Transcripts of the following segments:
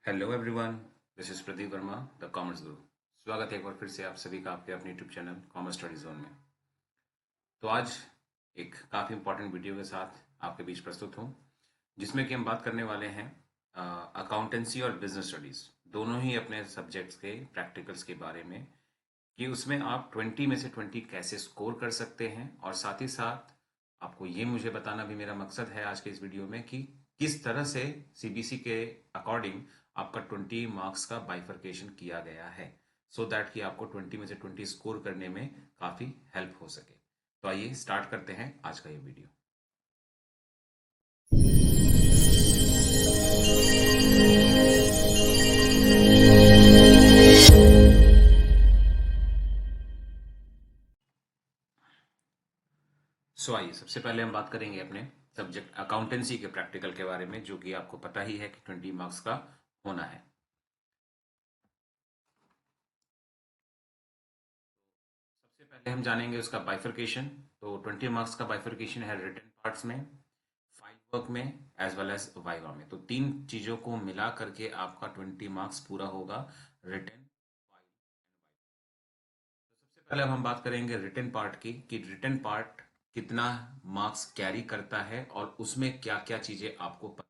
Hello everyone, this is Pradeep Verma, the commerce गुरु। स्वागत है एक बार फिर से आप सभी का आपके अपने YouTube channel commerce study zone में। तो आज एक काफ़ी इंपॉर्टेंट वीडियो के साथ आपके बीच प्रस्तुत हूँ, जिसमें कि हम बात करने वाले हैं अकाउंटेंसी और बिजनेस स्टडीज़ दोनों ही अपने सब्जेक्ट्स के प्रैक्टिकल्स के बारे में, कि उसमें आप 20 में से 20 कैसे स्कोर कर सकते हैं। और साथ ही साथ आपको ये मुझे बताना भी मेरा मकसद है आज के इस वीडियो में कि किस तरह से सीबीसी के अकॉर्डिंग आपका 20 मार्क्स का बाइफरकेशन किया गया है, सो दैट कि आपको 20 में से 20 स्कोर करने में काफ़ी हेल्प हो सके। तो आइए स्टार्ट करते हैं आज का ये वीडियो। आइए सबसे पहले हम बात करेंगे अपने सब्जेक्ट अकाउंटेंसी के प्रैक्टिकल के बारे में, जो कि आपको पता ही है कि 20 मार्क्स का होना है। सबसे पहले हम जानेंगे उसका बाइफरकेशन। तो 20 मार्क्स का बाइफरकेशन है रिटन पार्ट्स में, फाइल वर्क में, एज वेल एज वाइवा में। तो तीन चीजों को मिला करके आपका 20 मार्क्स पूरा होगा रिटन, फाइल। तो सबसे पहले अब हम बात करेंगे रिटन पार्ट की, कि रिटन पार्ट कितना मार्क्स कैरी करता है और उसमें क्या क्या चीजें आपको पता।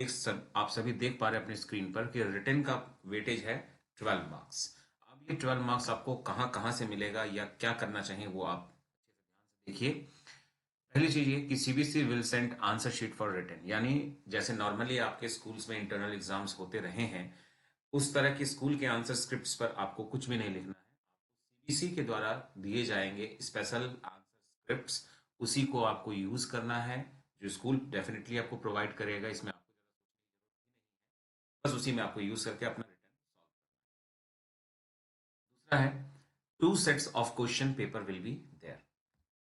जैसा आप सभी देख पा रहे हैं अपनी स्क्रीन पर कि रिटन का वेटेज है 12 मार्क्स। अब ये 12 मार्क्स आपको कहाँ कहाँ से मिलेगा या क्या करना चाहिए वो आप देखिए। पहली चीज ये कि CBC will send answer sheet for written, यानी जैसे नॉर्मली आपके स्कूल्स में इंटरनल एग्जाम्स होते रहे हैं, उस तरह की स्कूल के आंसर स्क्रिप्ट्स पर आपको कुछ भी नहीं लिखना है। सीबीसी के द्वारा दिए जाएंगे स्पेशल आंसर स्क्रिप्ट्स, उसी को आपको यूज करना है, जो स्कूल डेफिनेटली आपको प्रोवाइड करेगा। इसमें आपको बस उसी में आपको यूज करके अपना रिटर्न सॉल्व करना है। दूसरा है, 2 sets of question paper will be there.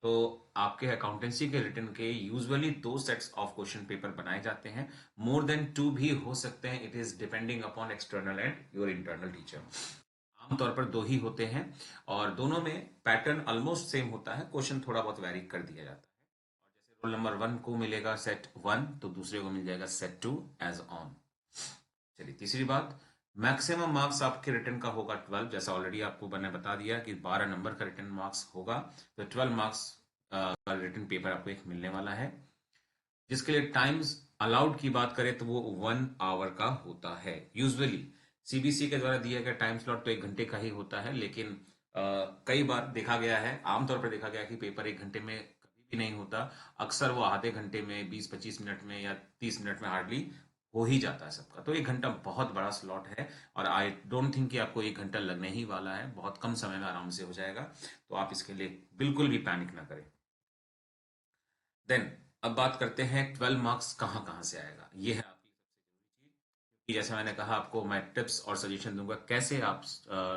तो आपके अकाउंटेंसी के रिटर्न के usually 2 sets of question paper बनाए जाते हैं। मोर देन 2 भी हो सकते हैं, it is depending upon external and your internal teacher. आमतौर पर 2 ही होते हैं और दोनों में पैटर्न ऑलमोस्ट सेम होता है, क्वेश्चन थोड़ा बहुत वैरी कर दिया जाता है। और जैसे रोल नंबर 1 को मिलेगा सेट 1, तो दूसरे को मिल जाएगा सेट 2 एज ऑन। चलिए तीसरी बात, मैक्सिमम मार्क्स आपके रिटर्न का होगा 12। जैसा ऑलरेडी आपको मैंने बता दिया कि 12 नंबर का रिटर्न मार्क्स होगा, तो 12 मार्क्स का रिटर्न पेपर आपको एक मिलने वाला है, जिसके लिए टाइम्स अलाउड की बात करें तो वो 1 आवर का होता है। यूजुअली सीबीसी के द्वारा दिया गया टाइम स्लॉट तो 1 घंटे का ही होता है, लेकिन कई बार देखा गया है, आमतौर पर देखा गया है कि पेपर 1 घंटे में कभी भी नहीं होता। अक्सर वो आधे घंटे में, 20-25 मिनट में या 30 मिनट में हार्डली हो ही जाता है सबका। तो 1 घंटा बहुत बड़ा स्लॉट है और आई डोंट थिंक कि आपको 1 घंटा लगने ही वाला है, बहुत कम समय में आराम से हो जाएगा। तो आप इसके लिए बिल्कुल भी पैनिक ना करें। देन अब बात करते हैं 12 मार्क्स कहाँ कहाँ से आएगा। ये है आपकी सबसे जरूरी चीज, क्योंकि जैसे मैंने कहा आपको मैं टिप्स और सजेशन दूंगा कैसे आप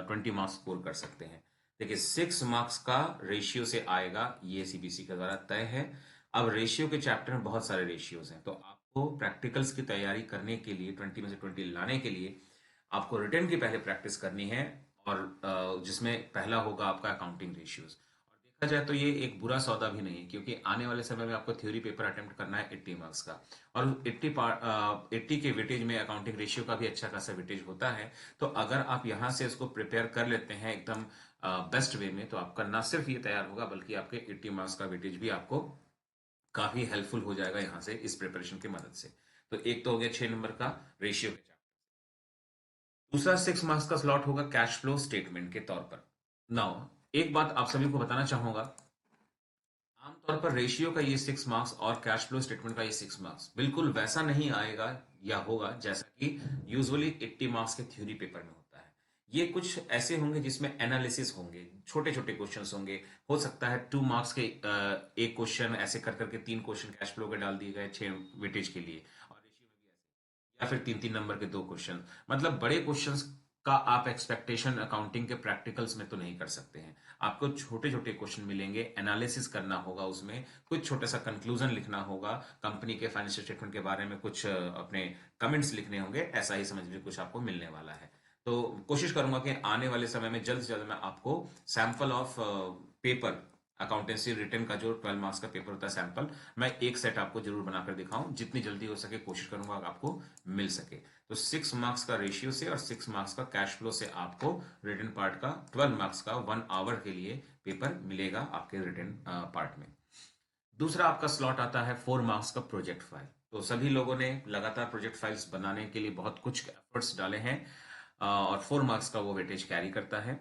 20 मार्क्स स्कोर कर सकते हैं। देखिए 6 मार्क्स का रेशियो से आएगा, ये सीबीसी के द्वारा तय है। अब रेशियो के चैप्टर में बहुत सारे रेशियोज हैं, तो आपको प्रैक्टिकल्स की तैयारी करने के लिए 20 में से 20 लाने के लिए आपको रिटर्न की पहले प्रैक्टिस करनी है। और जिसमें पहला होगा आपका अकाउंटिंग रेशियोज। और देखा जाए तो ये एक बुरा सौदा भी नहीं है, क्योंकि आने वाले समय में आपको थ्योरी पेपर अटेम्प्ट करना है 80 मार्क्स का, और 80 के वेटेज में अकाउंटिंग रेशियो का भी अच्छा खासा वेटेज होता है। तो अगर आप यहाँ से इसको प्रिपेयर कर लेते हैं एकदम बेस्ट वे में, तो आपका ना सिर्फ ये तैयार होगा बल्कि आपके 80 मार्क्स का वेटेज भी आपको काफी हेल्पफुल हो जाएगा यहाँ से इस प्रिपरेशन की मदद से। तो एक तो हो गया 6 नंबर का रेशियो के चैप्टर। दूसरा 6 मार्क्स का स्लॉट होगा कैश फ्लो स्टेटमेंट के तौर पर। नाउ एक बात आप सभी को बताना चाहूंगा, आमतौर पर रेशियो का ये 6 मार्क्स और कैश फ्लो स्टेटमेंट का ये 6 मार्क्स बिल्कुल वैसा नहीं आएगा या होगा जैसा कि यूजुअली 80 मार्क्स के थ्योरी पेपर में होता है। ये कुछ ऐसे होंगे जिसमें एनालिसिस होंगे, छोटे छोटे क्वेश्चंस होंगे। हो सकता है 2 मार्क्स के एक क्वेश्चन ऐसे कर करके 3 क्वेश्चन कैश फ्लो के डाल दिए गए 6 वेटेज के लिए, और रेशियो में भी ऐसे, या फिर 3-3 नंबर के 2 क्वेश्चन। मतलब बड़े क्वेश्चंस का आप एक्सपेक्टेशन अकाउंटिंग के प्रैक्टिकल्स में तो नहीं कर सकते हैं। आपको छोटे छोटे क्वेश्चन मिलेंगे, एनालिसिस करना होगा, उसमें कुछ छोटा सा कंक्लूजन लिखना होगा, कंपनी के फाइनेंशियल स्टेटमेंट के बारे में कुछ अपने कमेंट्स लिखने होंगे, ऐसा ही समझ लीजिए कुछ आपको मिलने वाला है। तो कोशिश करूंगा कि आने वाले समय में जल्द से जल्द मैं आपको sample of paper accountancy written का जो 12 मार्क्स का पेपर होता है सैंपल, मैं एक सेट आपको जरूर बनाकर दिखाऊं, जितनी जल्दी हो सके कोशिश करूंगा आपको मिल सके। तो 6 मार्क्स का रेशियो से और 6 मार्क्स का कैश फ्लो से आपको रिटन पार्ट का 12 मार्क्स का 1 आवर के लिए पेपर मिलेगा आपके रिटन पार्ट में। दूसरा आपका स्लॉट आता है 4 मार्क्स का प्रोजेक्ट फाइल। तो सभी लोगों ने लगातार प्रोजेक्ट फाइल्स बनाने के लिए बहुत कुछ एफर्ट्स डाले हैं, और 4 मार्क्स का वो वेटेज कैरी करता है,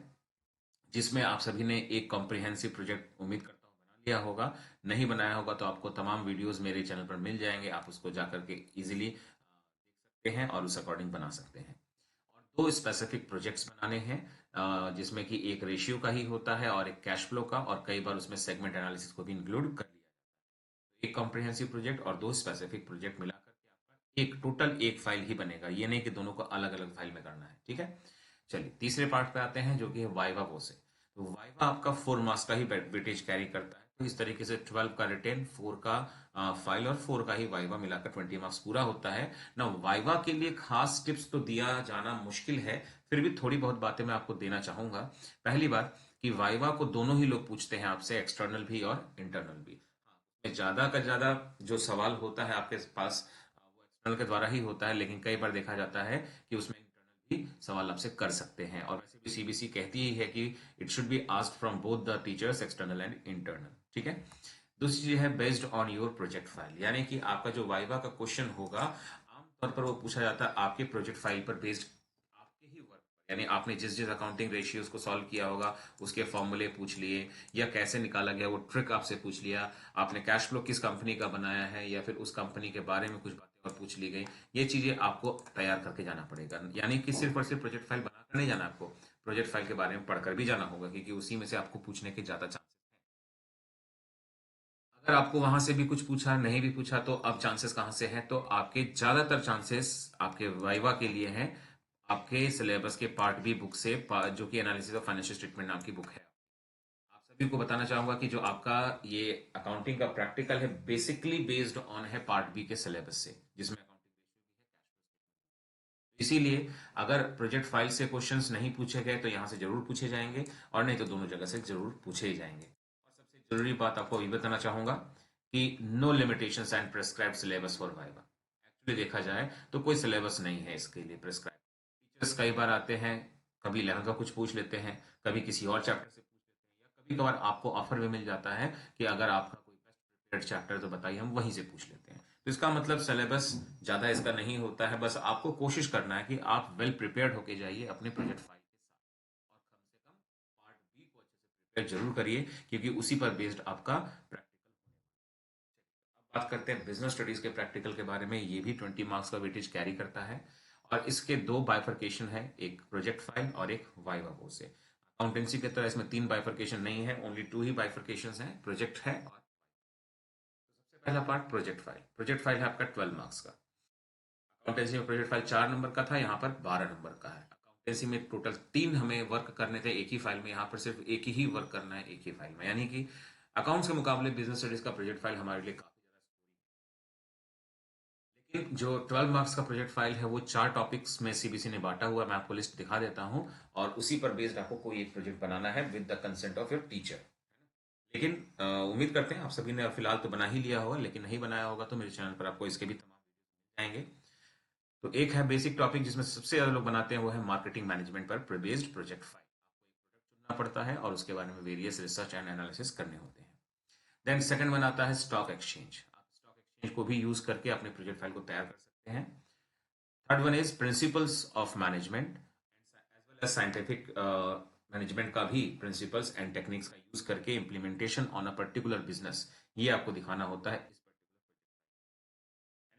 जिसमें आप सभी ने एक कॉम्प्रिहेंसिव प्रोजेक्ट उम्मीद करता हूँ बना लिया होगा। नहीं बनाया होगा तो आपको तमाम वीडियोस मेरे चैनल पर मिल जाएंगे, आप उसको जाकर के इजीली देख सकते हैं और उस अकॉर्डिंग बना सकते हैं। और दो स्पेसिफिक प्रोजेक्ट्स बनाने हैं, जिसमें कि एक रेशियो का ही होता है और एक कैश फ्लो का, और कई बार उसमें सेगमेंट एनालिसिस को भी इंक्लूड कर लिया जाता है। एक कॉम्प्रिहेंसिव प्रोजेक्ट और दो स्पेसिफिक प्रोजेक्ट मिलाकर के आपका एक टोटल एक फाइल ही बनेगा, ये नहीं कि दोनों को अलग अलग फाइल में करना है, ठीक है। चलिए तीसरे पार्ट पे आते हैं, जो कि है वाइवा वो से। तो वाइवा आपका 4 मार्क्स का ही वेटेज कैरी करता है। तो इस तरीके से 12 का रिटेन, 4 का फाइल और 4 का ही वाइवा मिलाकर 20 मार्क्स पूरा होता है ना। वाइवा के लिए खास टिप्स तो दिया जाना मुश्किल है, फिर भी थोड़ी बहुत बातें मैं आपको देना चाहूंगा। पहली बात कि वाइवा को दोनों ही लोग पूछते हैं आपसे, एक्सटर्नल भी और इंटरनल भी। हाँ, ज्यादा का ज्यादा जो सवाल होता है आपके पास वो एक्सटर्नल के द्वारा ही होता है, लेकिन कई बार देखा जाता है कि उसमें इंटरनल भी सवाल आपसे कर सकते हैं। और वैसे भी सीबीसी कहती ही है कि it should be asked from both the teachers, external and internal, ठीक है। दूसरी चीज है based on your project file, यानी कि आपका जो वाइवा का क्वेश्चन होगा आमतौर पर वो पूछा जाता है आपके प्रोजेक्ट फाइल पर बेस्ड, आपके ही वर्क पर, यानी आपने जिस जिस अकाउंटिंग रेशियोज को सॉल्व किया होगा उसके फॉर्मूले पूछ लिए, या कैसे निकाला गया वो ट्रिक आपसे पूछ लिया, आपने कैश फ्लो किस कंपनी का बनाया है, या फिर उस कंपनी के बारे में कुछ बातें और पूछ ली गई। ये चीजें आपको तैयार करके जाना पड़ेगा, यानी कि सिर्फ और सिर्फ प्रोजेक्ट फाइल बनाकर नहीं जाना, आपको प्रोजेक्ट फाइल के बारे में पढ़कर भी जाना होगा, क्योंकि उसी में से आपको पूछने के ज्यादा चांसेस हैं। अगर आपको वहां से भी कुछ पूछा, नहीं भी पूछा, तो अब चांसेस कहाँ से हैं, तो आपके ज्यादातर चांसेस आपके वाइवा के लिए हैं आपके सिलेबस के पार्ट बी बुक से, जो कि एनालिसिस ऑफ फाइनेंशियल स्टेटमेंट नाम की बुक है। आप सभी को बताना चाहूंगा कि जो आपका ये अकाउंटिंग का प्रैक्टिकल है, बेसिकली बेस्ड ऑन है पार्ट बी के सिलेबस से, जिसमें अकाउंटिंग रेशियो भी है, इसीलिए अगर प्रोजेक्ट फाइल से क्वेश्चंस नहीं पूछे गए तो यहाँ से जरूर पूछे जाएंगे, और नहीं तो दोनों जगह से जरूर पूछे ही जाएंगे। और सबसे जरूरी बात आपको ये बताना चाहूंगा कि no limitations and prescribed syllabus for viva. Actually देखा जाए तो कोई सिलेबस नहीं है इसके लिए प्रेस्क्राइब। टीचर्स कई बार आते हैं, कभी 11 का कुछ पूछ लेते हैं, कभी किसी और चैप्टर से पूछ लेते हैं, या कभी कभार आपको ऑफर भी मिल जाता है कि अगर आपका कोई बेस्ट प्रिपेयर्ड चैप्टर तो बताइए, हम वहीं से पूछ लेते हैं। तो इसका मतलब सिलेबस ज्यादा इसका नहीं होता है, बस आपको कोशिश करना है कि आप वेल प्रिपेयर्ड होके जाइए अपने प्रोजेक्ट फाइल के साथ, और कम से कम पार्ट बी को अच्छे से प्रिपेयर जरूर करिए, क्योंकि उसी पर बेस्ड आपका प्रैक्टिकल होने वाला है। अब बात करते हैं बिजनेस स्टडीज के प्रैक्टिकल के बारे में, ये भी 20 मार्क्स का वेटेज कैरी करता है, और इसके दो बाइफर्केशन है, एक प्रोजेक्ट फाइल और एक वाइवा वो से। अकाउंटेंसी की तरह इसमें 3 बाइफर्केशन नहीं है, ओनली 2 ही बाइफर्केशन है, प्रोजेक्ट है और सबसे पहला part project file. Project file है आपका 12 मार्क्स का। अकाउंटेंसी में प्रोजेक्ट फाइल 4 नंबर का था, यहाँ पर 12 नंबर का है। अकाउंटेंसी में टोटल 3 हमें वर्क करने थे एक ही फाइल में, यहाँ पर सिर्फ एक ही वर्क करना है एक ही फाइल में, यानी कि अकाउंट्स के मुकाबले बिजनेस स्टडीज का प्रोजेक्ट फाइल हमारे लिए काफी ज्यादा स्कोरिंग। लेकिन जो 12 मार्क्स का प्रोजेक्ट फाइल है वो 4 टॉपिक्स में सीबीसी ने बांटा हुआ है, मैं आपको लिस्ट दिखा देता हूँ, और उसी पर बेस्ड आपको कोई एक प्रोजेक्ट बनाना है with the consent of your teacher. लेकिन उम्मीद करते हैं आप सभी ने फिलहाल तो बना ही लिया होगा, लेकिन नहीं बनाया होगा तो मेरे चैनल पर आपको इसके भी तमाम वीडियो मिल जाएंगे। तो एक है बेसिक टॉपिक जिसमें सबसे ज्यादा लोग बनाते हैं, वो है मार्केटिंग मैनेजमेंट पर बेस्ड प्रोजेक्ट फाइल। आपको एक प्रोडक्ट चुनना पड़ता है और उसके बारे में वेरियस रिसर्च एंड एनालिसिस करने होते हैं। देन सेकंड वन आता है स्टॉक एक्सचेंज। आप स्टॉक एक्सचेंज को भी यूज करके अपने प्रोजेक्ट फाइल को तैयार कर सकते हैं। Third one is principles of management, as well as scientific management का भी प्रिंसिपल्स एंड टेक्निक्स का यूज करके implementation on a particular business, ये आपको दिखाना होता है इस particular.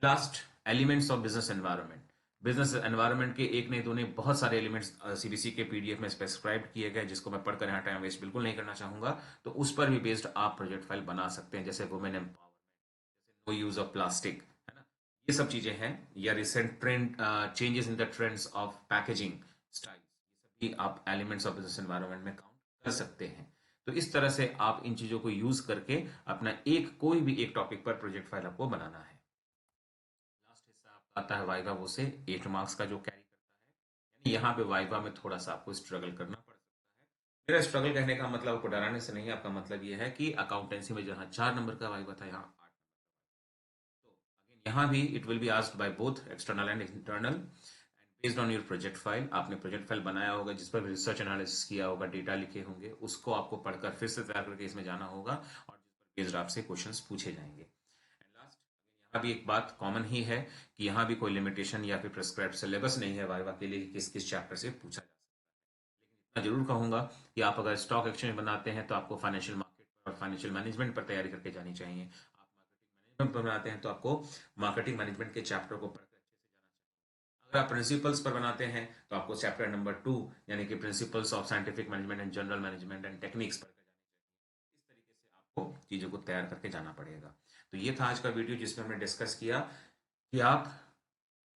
Last, elements of business environment. Business environment के एक नहीं दो नहीं बहुत सारे एलिमेंट्स सीबीसी के पीडीएफ में स्पेसिफाइड किए गए, जिसको मैं पढ़कर यहाँ टाइम वेस्ट बिल्कुल नहीं करना चाहूंगा। तो उस पर भी बेस्ड आप प्रोजेक्ट फाइल बना सकते हैं, जैसे women empowerment, no use of plastic, है ना, ये सब चीजें हैं, या recent trend changes in the trends of packaging style, ये सब भी आप एलिमेंट्स ऑफ बिजनेस एनवायरनमेंट में काउंट कर सकते हैं। तो इस तरह से आप इन चीजों को यूज करके अपना एक कोई भी एक टॉपिक पर प्रोजेक्ट फाइल आपको बनाना है। लास्ट हिस्सा आपका आता है वाइवा वो से, 8 मार्क्स का जो कैरी करता है, यानी यहाँ पे वाइवा में थोड़ा सा आपको स्ट्रगल करना पड़ सकता है। मेरा स्ट्रगल कहने का मतलब आपको डराने से नहीं है, आपका मतलब ये है कि अकाउंटेंसी में जहाँ 4 नंबर का वाइवा था, यहाँ 8। तो अगेन यहाँ भी it will be asked by both external and internal, and based on your project file. आपने प्रोजेक्ट फाइल बनाया होगा जिस पर रिसर्च एनालिसिस किया होगा, डेटा लिखे होंगे, उसको आपको पढ़कर फिर से तैयार करके इसमें जाना होगा, और जिस पर बेस्ड आपसे क्वेश्चंस पूछे जाएंगे। एंड लास्ट, यहाँ भी एक बात कॉमन ही है कि यहाँ भी कोई लिमिटेशन या फिर प्रिस्क्राइब्ड सिलेबस नहीं है वाइवा के लिए कि किस किस चैप्टर से पूछा जा सकता है। लेकिन इतना जरूर कहूंगा कि आप अगर स्टॉक एक्सचेंज बनाते हैं तो आपको फाइनेंशियल मार्केट पर और फाइनेंशियल मैनेजमेंट पर तैयारी करके जानी चाहिए। आप मार्केटिंग मैनेजमेंट पर बनाते हैं तो आपको मार्केटिंग मैनेजमेंट के चैप्टर को पढ़कर अच्छे से जाना चाहिए। अगर आप प्रिंसिपल्स पर बनाते हैं तो आपको चैप्टर नंबर 2 यानी कि principles of scientific management and general management and techniques पढ़कर जानी चाहिए। इस तरीके से आपको चीज़ों को तैयार करके जाना पड़ेगा। तो ये था आज का वीडियो जिसमें हमने डिस्कस किया कि आप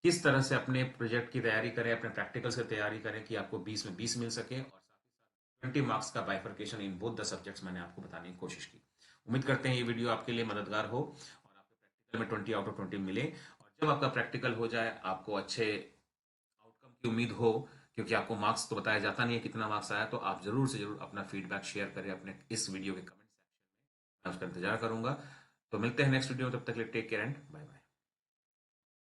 किस तरह से अपने प्रोजेक्ट की तैयारी करें, अपने प्रैक्टिकल्स की तैयारी करें कि आपको 20 में 20 मिल सके, और साथ ही साथ 20 मार्क्स का bifurcation in both the subjects मैंने आपको बताने की कोशिश की। उम्मीद करते हैं ये वीडियो आपके लिए मददगार हो और आपके प्रैक्टिकल में 20 आउट ऑफ 20 मिले, और जब आपका प्रैक्टिकल हो जाए आपको अच्छे आउटकम की उम्मीद हो, क्योंकि आपको मार्क्स तो बताया जाता नहीं है कितना मार्क्स आया। तो आप जरूर से जरूर अपना फीडबैक शेयर करें अपने इस वीडियो के कमेंट सेक्शन में, मैं उसका इंतजार करूंगा। तो मिलते हैं नेक्स्ट वीडियो में, तब तक के लिए take care and bye bye.